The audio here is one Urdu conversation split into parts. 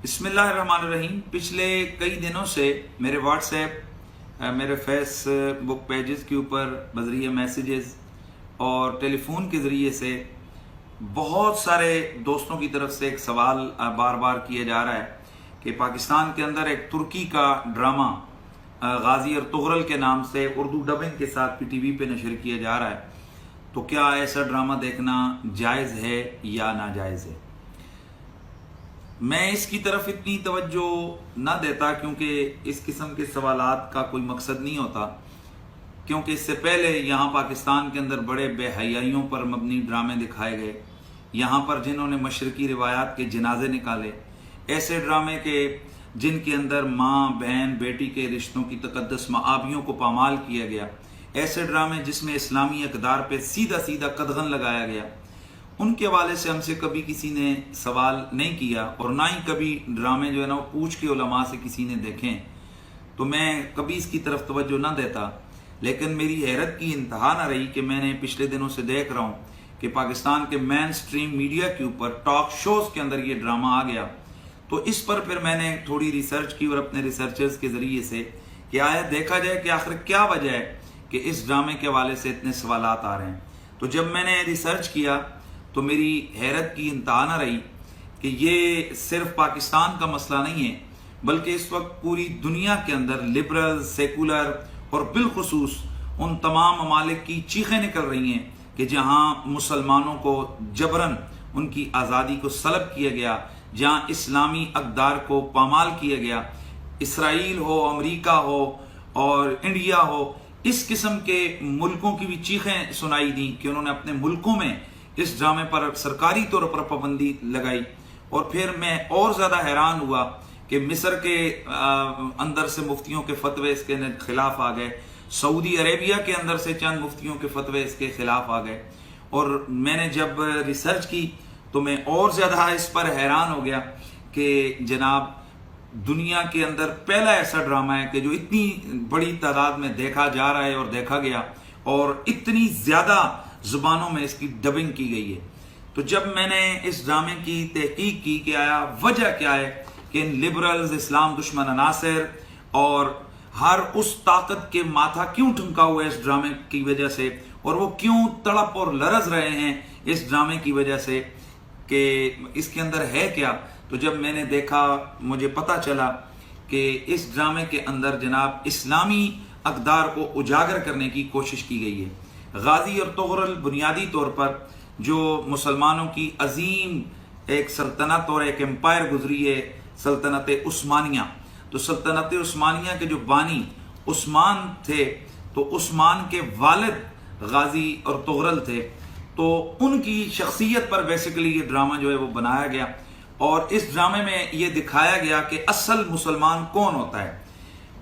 بسم اللہ الرحمن الرحیم۔ پچھلے کئی دنوں سے میرے واٹس ایپ، میرے فیس بک پیجز کے اوپر بذریعہ میسیجز اور ٹیلی فون کے ذریعے سے بہت سارے دوستوں کی طرف سے ایک سوال بار بار کیا جا رہا ہے کہ پاکستان کے اندر ایک ترکی کا ڈرامہ غازی ارطغرل کے نام سے اردو ڈبنگ کے ساتھ پی ٹی وی پہ نشر کیا جا رہا ہے، تو کیا ایسا ڈرامہ دیکھنا جائز ہے یا ناجائز ہے؟ میں اس کی طرف اتنی توجہ نہ دیتا کیونکہ اس قسم کے سوالات کا کوئی مقصد نہیں ہوتا، کیونکہ اس سے پہلے یہاں پاکستان کے اندر بڑے بے حیائیوں پر مبنی ڈرامے دکھائے گئے، یہاں پر جنہوں نے مشرقی روایات کے جنازے نکالے، ایسے ڈرامے کے جن کے اندر ماں بہن بیٹی کے رشتوں کی تقدس معابیوں کو پامال کیا گیا، ایسے ڈرامے جس میں اسلامی اقدار پہ سیدھا سیدھا قدغن لگایا گیا، ان کے حوالے سے ہم سے کبھی کسی نے سوال نہیں کیا، اور نہ ہی کبھی ڈرامے جو ہے نا وہ پوچھ کے علماء سے کسی نے دیکھیں، تو میں کبھی اس کی طرف توجہ نہ دیتا۔ لیکن میری حیرت کی انتہا نہ رہی کہ میں نے پچھلے دنوں سے دیکھ رہا ہوں کہ پاکستان کے مین سٹریم میڈیا کے اوپر ٹاک شوز کے اندر یہ ڈرامہ آ گیا، تو اس پر پھر میں نے تھوڑی ریسرچ کی اور اپنے ریسرچرز کے ذریعے سے کہ آیا دیکھا جائے کہ آخر کیا وجہ ہے کہ اس ڈرامے کے حوالے سے اتنے سوالات آ رہے ہیں۔ تو جب میں نے ریسرچ کیا تو میری حیرت کی انتہا نہ رہی کہ یہ صرف پاکستان کا مسئلہ نہیں ہے، بلکہ اس وقت پوری دنیا کے اندر لبرل، سیکولر اور بالخصوص ان تمام ممالک کی چیخیں نکل رہی ہیں کہ جہاں مسلمانوں کو جبراً ان کی آزادی کو سلب کیا گیا، جہاں اسلامی اقدار کو پامال کیا گیا، اسرائیل ہو، امریکہ ہو اور انڈیا ہو، اس قسم کے ملکوں کی بھی چیخیں سنائی دیں کہ انہوں نے اپنے ملکوں میں اس ڈرامے پر سرکاری طور پر پابندی لگائی۔ اور پھر میں اور زیادہ حیران ہوا کہ مصر کے اندر سے مفتیوں کے فتوے اس کے خلاف آ گئے، سعودی عربیہ کے اندر سے چند مفتیوں کے فتوے اس کے خلاف آ گئے، اور میں نے جب ریسرچ کی تو میں اور زیادہ اس پر حیران ہو گیا کہ جناب دنیا کے اندر پہلا ایسا ڈرامہ ہے کہ جو اتنی بڑی تعداد میں دیکھا جا رہا ہے اور دیکھا گیا، اور اتنی زیادہ زبانوں میں اس کی ڈبنگ کی گئی ہے۔ تو جب میں نے اس ڈرامے کی تحقیق کی کہ آیا وجہ کیا ہے کہ ان لبرلز، اسلام دشمن عناصر اور ہر اس طاقت کے ماتھا کیوں ٹھمکا ہوا ہے اس ڈرامے کی وجہ سے، اور وہ کیوں تڑپ اور لرز رہے ہیں اس ڈرامے کی وجہ سے کہ اس کے اندر ہے کیا، تو جب میں نے دیکھا مجھے پتہ چلا کہ اس ڈرامے کے اندر جناب اسلامی اقدار کو اجاگر کرنے کی کوشش کی گئی ہے۔ غازی ارطغرل بنیادی طور پر جو مسلمانوں کی عظیم ایک سلطنت اور ایک امپائر گزری ہے، سلطنت عثمانیہ، تو سلطنت عثمانیہ کے جو بانی عثمان تھے، تو عثمان کے والد غازی ارطغرل تھے، تو ان کی شخصیت پر بیسیکلی یہ ڈرامہ جو ہے وہ بنایا گیا، اور اس ڈرامے میں یہ دکھایا گیا کہ اصل مسلمان کون ہوتا ہے۔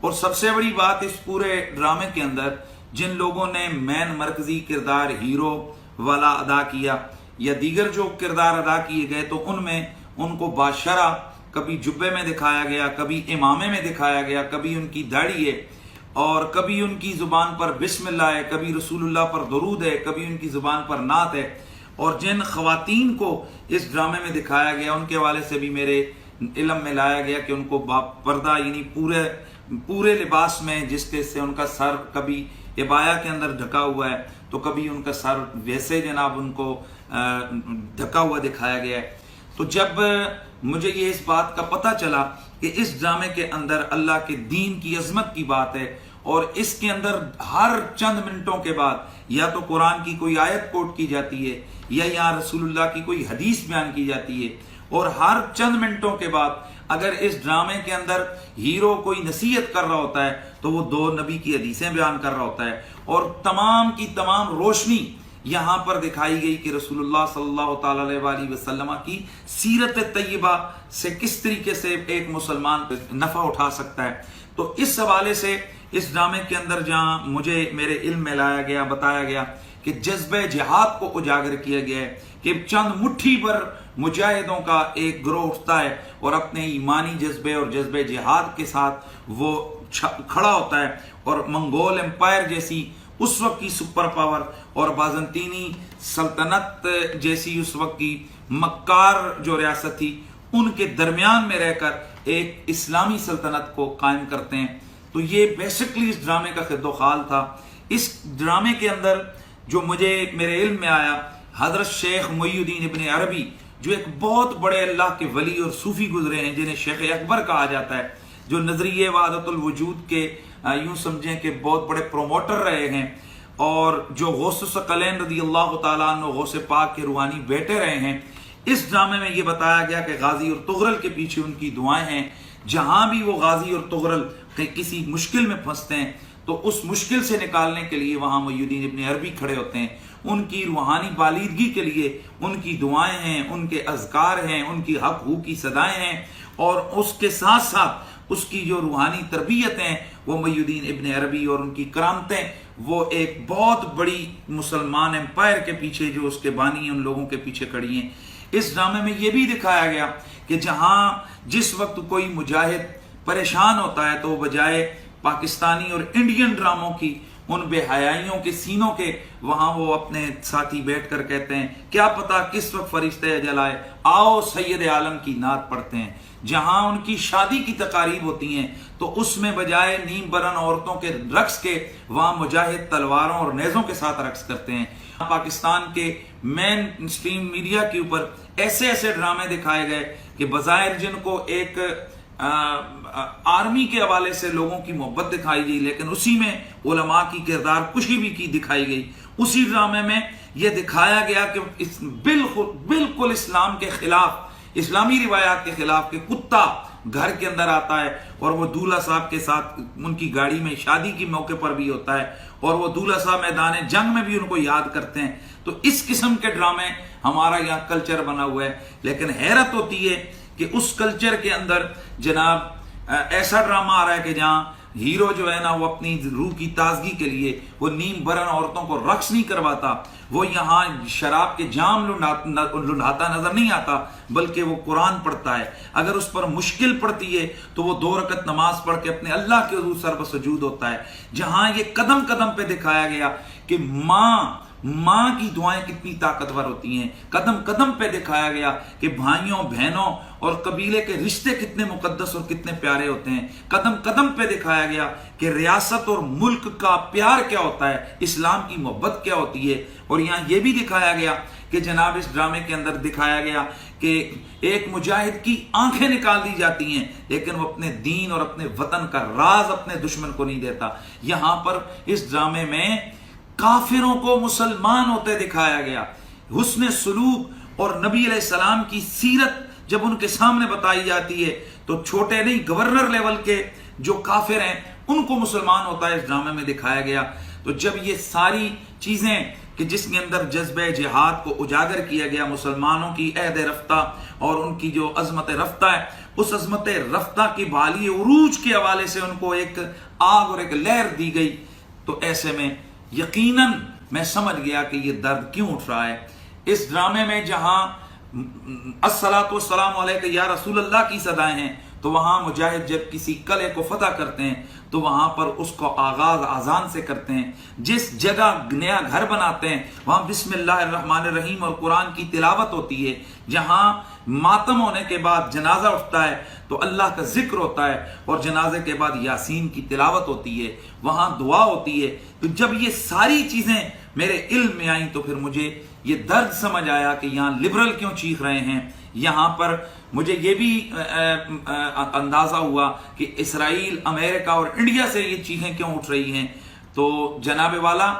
اور سب سے بڑی بات اس پورے ڈرامے کے اندر جن لوگوں نے مین مرکزی کردار ہیرو والا ادا کیا یا دیگر جو کردار ادا کیے گئے، تو ان میں ان کو باشرہ کبھی جبے میں دکھایا گیا، کبھی امامے میں دکھایا گیا، کبھی ان کی داڑھی ہے اور کبھی ان کی زبان پر بسم اللہ ہے، کبھی رسول اللہ پر درود ہے، کبھی ان کی زبان پر نعت ہے۔ اور جن خواتین کو اس ڈرامے میں دکھایا گیا ان کے حوالے سے بھی میرے علم میں لایا گیا کہ ان کو پردہ یعنی پورے لباس میں، جس کے سے ان کا سر کبھی عبایا کے اندر ڈھکا ہوا ہے تو کبھی ان کا سر ویسے جناب ان کو ڈھکا ہوا دکھایا گیا ہے۔ تو جب مجھے یہ اس بات کا پتہ چلا کہ اس ڈرامے کے اندر اللہ کے دین کی عظمت کی بات ہے، اور اس کے اندر ہر چند منٹوں کے بعد یا تو قرآن کی کوئی آیت کوٹ کی جاتی ہے یا یہاں رسول اللہ کی کوئی حدیث بیان کی جاتی ہے، اور ہر چند منٹوں کے بعد اگر اس ڈرامے کے اندر ہیرو کوئی نصیحت کر رہا ہوتا ہے تو وہ دو نبی کی حدیثیں بیان کر رہا ہوتا ہے، اور تمام کی تمام روشنی یہاں پر دکھائی گئی کہ رسول اللہ صلی اللہ تعالی علیہ وآلہ وسلم کی سیرت طیبہ سے کس طریقے سے ایک مسلمان نفع اٹھا سکتا ہے۔ تو اس حوالے سے اس ڈرامے کے اندر جہاں مجھے میرے علم میں لایا گیا، بتایا گیا کہ جذبہ جہاد کو اجاگر کیا گیا ہے کہ چند مٹھی پر مجاہدوں کا ایک گروہ اٹھتا ہے اور اپنے ایمانی جذبے اور جذبہ جہاد کے ساتھ وہ کھڑا ہوتا ہے، اور منگول امپائر جیسی اس وقت کی سپر پاور اور بازنطینی سلطنت جیسی اس وقت کی مکار جو ریاست تھی، ان کے درمیان میں رہ کر ایک اسلامی سلطنت کو قائم کرتے ہیں۔ تو یہ بیسکلی اس ڈرامے کا خد و خال تھا۔ اس ڈرامے کے اندر جو میرے علم میں آیا، حضرت شیخ محی الدین ابن عربی جو ایک بہت بڑے اللہ کے ولی اور صوفی گزرے ہیں، جنہیں شیخ اکبر کہا جاتا ہے، جو نظریہ وحدت الوجود کے یوں سمجھیں کہ بہت بڑے پروموٹر رہے ہیں، اور جو غوث الثقلین رضی اللہ تعالیٰ عنہ غوث پاک کے روحانی بیٹے رہے ہیں۔ اس ڈرامے میں یہ بتایا گیا کہ غازی اور تغرل کے پیچھے ان کی دعائیں ہیں۔ جہاں بھی وہ غازی اور تغرل کسی مشکل میں پھنستے ہیں تو اس مشکل سے نکالنے کے لیے وہاں محی الدین ابن عربی کھڑے ہوتے ہیں۔ ان کی روحانی بالیدگی کے لیے ان کی دعائیں ہیں، ان کے اذکار ہیں، ان کی حق ہو کی صدائیں ہیں، اور اس کے ساتھ ساتھ اس کی جو روحانی تربیت ہیں وہ محی الدین ابن عربی اور ان کی کرامتیں، وہ ایک بہت بڑی مسلمان امپائر کے پیچھے جو اس کے بانی ہیں ان لوگوں کے پیچھے کھڑی ہیں۔ اس ڈرامے میں یہ بھی دکھایا گیا کہ جہاں جس وقت کوئی مجاہد پریشان ہوتا ہے تو وہ بجائے پاکستانی اور انڈین ڈراموں کی ان بے حیائیوں کے سینوں کے، وہاں وہ اپنے ساتھی بیٹھ کر کہتے ہیں کیا پتا کس وقت فرشتہ اجل آئے، آؤ سید عالم کی نعت پڑھتے ہیں۔ جہاں ان کی شادی کی تقاریب ہوتی ہیں تو اس میں بجائے نیم برن عورتوں کے رقص کے وہاں مجاہد تلواروں اور نیزوں کے ساتھ رقص کرتے ہیں۔ پاکستان کے مین اسٹریم میڈیا کے اوپر ایسے ایسے ڈرامے دکھائے گئے کہ بظاہر جن کو ایک آرمی کے حوالے سے لوگوں کی محبت دکھائی گئی، لیکن اسی میں علماء کی کردار کشی بھی کی دکھائی گئی۔ اسی ڈرامے میں یہ دکھایا گیا کہ بالکل اسلام کے خلاف، اسلامی روایات کے خلاف، کہ کتا گھر کے اندر آتا ہے اور وہ دولہا صاحب کے ساتھ ان کی گاڑی میں شادی کے موقع پر بھی ہوتا ہے، اور وہ دولہا صاحب میدان جنگ میں بھی ان کو یاد کرتے ہیں۔ تو اس قسم کے ڈرامے ہمارا یہاں کلچر بنا ہوا ہے، لیکن حیرت ہوتی ہے کہ اس کلچر کے اندر جناب ایسا ڈرامہ آ رہا ہے کہ جہاں ہیرو جو ہے نا وہ اپنی روح کی تازگی کے لیے وہ نیم برن عورتوں کو رقص نہیں کرواتا، وہ یہاں شراب کے جام لنڈھاتا نظر نہیں آتا، بلکہ وہ قرآن پڑھتا ہے۔ اگر اس پر مشکل پڑتی ہے تو وہ 2 رکعت نماز پڑھ کے اپنے اللہ کے حضور سر بسجود ہوتا ہے۔ جہاں یہ قدم قدم پہ دکھایا گیا کہ ماں کی دعائیں کتنی طاقتور ہوتی ہیں، قدم قدم پہ دکھایا گیا کہ بھائیوں بہنوں اور قبیلے کے رشتے کتنے مقدس اور کتنے پیارے ہوتے ہیں، قدم قدم پہ دکھایا گیا کہ ریاست اور ملک کا پیار کیا ہوتا ہے، اسلام کی محبت کیا ہوتی ہے۔ اور یہاں یہ بھی دکھایا گیا کہ جناب اس ڈرامے کے اندر دکھایا گیا کہ ایک مجاہد کی آنکھیں نکال دی جاتی ہیں لیکن وہ اپنے دین اور اپنے وطن کا راز اپنے دشمن کو نہیں دیتا۔ یہاں پر اس ڈرامے میں کافروں کو مسلمان ہوتے دکھایا گیا۔ حسن سلوک اور نبی علیہ السلام کی سیرت جب ان کے سامنے بتائی جاتی ہے تو چھوٹے نہیں، گورنر لیول کے جو کافر ہیں ان کو مسلمان ہوتا ہے اس ڈرامے میں دکھایا گیا۔ تو جب یہ ساری چیزیں کہ جس کے اندر جذبہ جہاد کو اجاگر کیا گیا، مسلمانوں کی عہد رفتہ اور ان کی جو عظمت رفتہ ہے، اس عظمت رفتہ کی بحالی عروج کے حوالے سے ان کو ایک آگ اور ایک لہر دی گئی، تو ایسے میں یقیناً میں سمجھ گیا کہ یہ درد کیوں اٹھ رہا ہے۔ اس ڈرامے میں جہاں الصلاۃ والسلام علیک یا رسول اللہ کی صدائیں ہیں، تو وہاں مجاہد جب کسی قلعے کو فتح کرتے ہیں تو وہاں پر اس کو آغاز اذان سے کرتے ہیں۔ جس جگہ نیا گھر بناتے ہیں وہاں بسم اللہ الرحمن الرحیم اور قرآن کی تلاوت ہوتی ہے۔ جہاں ماتم ہونے کے بعد جنازہ اٹھتا ہے تو اللہ کا ذکر ہوتا ہے، اور جنازے کے بعد یاسین کی تلاوت ہوتی ہے، وہاں دعا ہوتی ہے۔ تو جب یہ ساری چیزیں میرے علم میں آئیں تو پھر مجھے یہ درد سمجھ آیا کہ یہاں لبرل کیوں چیخ رہے ہیں۔ یہاں پر مجھے یہ بھی اندازہ ہوا کہ اسرائیل، امریکہ اور انڈیا سے یہ چیخیں کیوں اٹھ رہی ہیں۔ تو جناب والا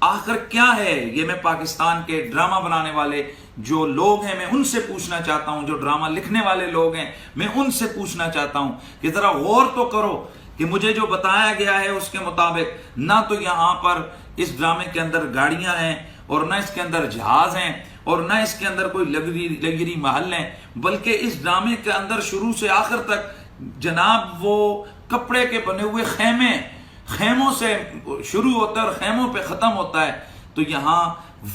آخر کیا ہے یہ میں پاکستان کے ڈرامہ بنانے والے جو لوگ ہیں میں ان سے پوچھنا چاہتا ہوں، جو ڈرامہ لکھنے والے لوگ ہیں میں ان سے پوچھنا چاہتا ہوں کہ ذرا غور تو کرو کہ مجھے جو بتایا گیا ہے اس کے مطابق نہ تو یہاں پر اس ڈرامے کے اندر گاڑیاں ہیں اور نہ اس کے اندر جہاز ہیں اور نہ اس کے اندر کوئی لگژری محل ہیں، بلکہ اس ڈرامے کے اندر شروع سے آخر تک جناب وہ کپڑے کے بنے ہوئے خیموں سے شروع ہوتا ہے اور خیموں پہ ختم ہوتا ہے۔ تو یہاں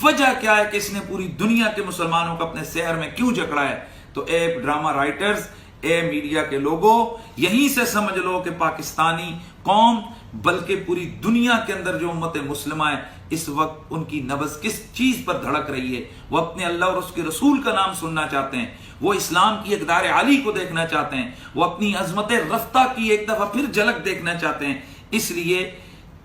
وجہ کیا ہے کہ اس نے پوری دنیا کے مسلمانوں کو اپنے شہر میں کیوں جکڑا ہے؟ تو اے ڈرامہ رائٹرز، اے میڈیا کے لوگوں، یہیں سے سمجھ لو کہ پاکستانی قوم بلکہ پوری دنیا کے اندر جو امت مسلمہ ہے اس وقت ان کی نبض کس چیز پر دھڑک رہی ہے۔ وہ اپنے اللہ اور اس کے رسول کا نام سننا چاہتے ہیں، وہ اسلام کی اقدار عالی کو دیکھنا چاہتے ہیں، وہ اپنی عظمت رفتہ کی ایک دفعہ پھر جھلک دیکھنا چاہتے ہیں۔ اس لیے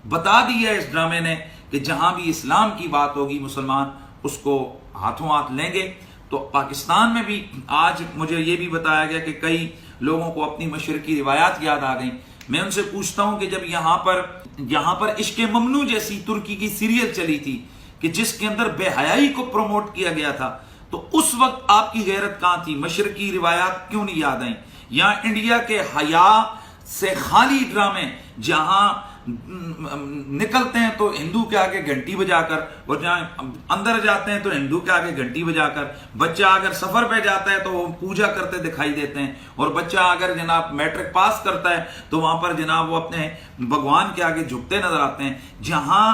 بتا دیا اس ڈرامے نے کہ جہاں بھی اسلام کی بات ہوگی مسلمان اس کو ہاتھوں ہاتھ لیں گے۔ تو پاکستان میں بھی آج مجھے یہ بھی بتایا گیا کہ کئی لوگوں کو اپنی مشرقی روایات یاد آ گئیں۔ میں ان سے پوچھتا ہوں کہ جب یہاں پر عشق ممنوع جیسی ترکی کی سیریل چلی تھی کہ جس کے اندر بے حیائی کو پروموٹ کیا گیا تھا، تو اس وقت آپ کی غیرت کہاں تھی؟ مشرقی روایات کیوں نہیں یاد آئیں؟ یا انڈیا کے حیا سے خالی ڈرامے جہاں نکلتے ہیں تو ہندو کے آگے گھنٹی بجا کر، اور جہاں اندر جاتے ہیں تو ہندو کے آگے گھنٹی بجا کر، بچہ اگر سفر پہ جاتا ہے تو وہ پوجا کرتے دکھائی دیتے ہیں، اور بچہ اگر جناب میٹرک پاس کرتا ہے تو وہاں پر جناب وہ اپنے بھگوان کے آگے جھکتے نظر آتے ہیں۔ جہاں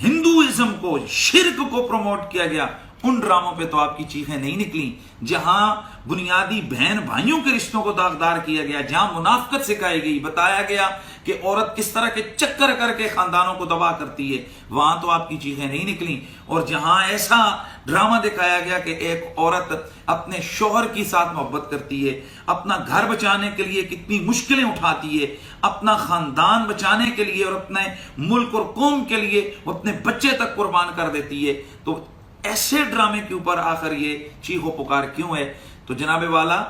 ہندوازم کو، شرک کو پروموٹ کیا گیا، ان ڈراموں پہ تو آپ کی چیخیں نہیں نکلیں۔ جہاں بنیادی بہن بھائیوں کے رشتوں کو داغدار کیا گیا، جہاں منافقت سکھائی گئی، بتایا گیا کہ عورت کس طرح کے چکر کر کے خاندانوں کو تباہ کرتی ہے، وہاں تو آپ کی چیخیں نہیں نکلیں۔ اور جہاں ایسا ڈرامہ دکھایا گیا کہ ایک عورت اپنے شوہر کے ساتھ محبت کرتی ہے، اپنا گھر بچانے کے لیے کتنی مشکلیں اٹھاتی ہے، اپنا خاندان بچانے کے لیے اور اپنے ملک اور قوم کے لیے وہ اپنے بچے تک قربان کر دیتی ہے، تو ایسے ڈرامے کے اوپر آخر یہ چیخ و پکار کیوں ہے؟ تو جناب والا،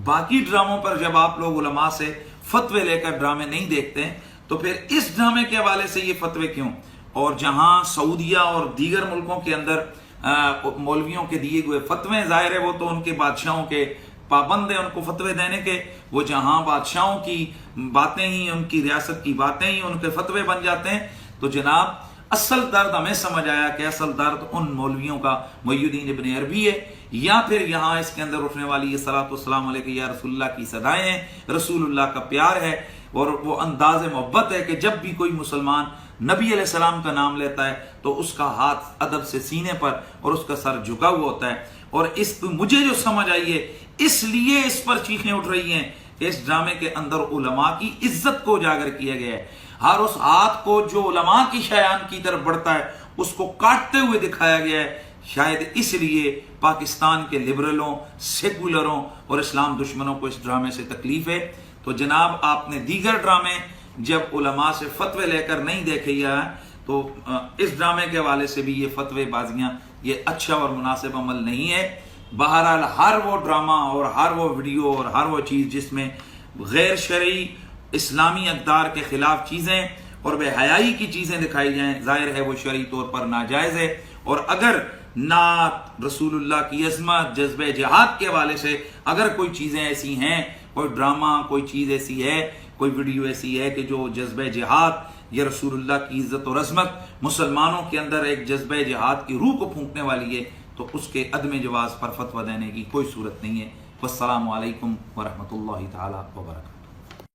باقی ڈراموں پر جب آپ لوگ علماء سے فتوے لے کر ڈرامے نہیں دیکھتے ہیں تو پھر اس ڈرامے کے حوالے سے یہ فتوے کیوں؟ اور جہاں سعودیہ اور دیگر ملکوں کے اندر مولویوں کے دیے ہوئے فتوے، ظاہر ہے وہ تو ان کے بادشاہوں کے پابند ہیں ان کو فتوے دینے کے، وہ جہاں بادشاہوں کی باتیں ہی، ان کی ریاست کی باتیں ہی ان کے فتوے بن جاتے ہیں، تو جناب اصل درد ہمیں سمجھ آیا کہ اصل درد ان مولویوں کا محی الدین ابن عربی ہے، یا پھر یہاں اس کے اندر اٹھنے والی یہ صلاۃ والسلام علیہ یا رسول اللہ کی صدائیں ہیں، رسول اللہ کا پیار ہے، اور وہ انداز محبت ہے کہ جب بھی کوئی مسلمان نبی علیہ السلام کا نام لیتا ہے تو اس کا ہاتھ ادب سے سینے پر اور اس کا سر جھکا ہوا ہوتا ہے۔ اور مجھے جو سمجھ آئی ہے، اس لیے اس پر چیخیں اٹھ رہی ہیں کہ اس ڈرامے کے اندر علماء کی عزت کو اجاگر کیا گیا ہے۔ ہر اس ہاتھ کو جو علماء کی شایان کی طرف بڑھتا ہے اس کو کاٹتے ہوئے دکھایا گیا ہے۔ شاید اس لیے پاکستان کے لبرلوں، سیکولروں اور اسلام دشمنوں کو اس ڈرامے سے تکلیف ہے۔ تو جناب آپ نے دیگر ڈرامے جب علماء سے فتوے لے کر نہیں دیکھے ہیں تو اس ڈرامے کے حوالے سے بھی یہ فتوے بازیاں یہ اچھا اور مناسب عمل نہیں ہے۔ بہرحال ہر وہ ڈرامہ اور ہر وہ ویڈیو اور ہر وہ چیز جس میں غیر شرعی اسلامی اقدار کے خلاف چیزیں اور بے حیائی کی چیزیں دکھائی جائیں، ظاہر ہے وہ شرعی طور پر ناجائز ہے۔ اور اگر نعت، رسول اللہ کی عظمت، جذبہ جہاد کے حوالے سے اگر کوئی چیزیں ایسی ہیں، کوئی ڈرامہ، کوئی چیز ایسی ہے، کوئی ویڈیو ایسی ہے کہ جو جذبہ جہاد یا رسول اللہ کی عزت اور عظمت، مسلمانوں کے اندر ایک جذبہ جہاد کی روح کو پھونکنے والی ہے، تو اس کے عدم جواز پر فتویٰ دینے کی کوئی صورت نہیں ہے۔ والسلام علیکم ورحمۃ اللہ تعالی وبرکاتہ۔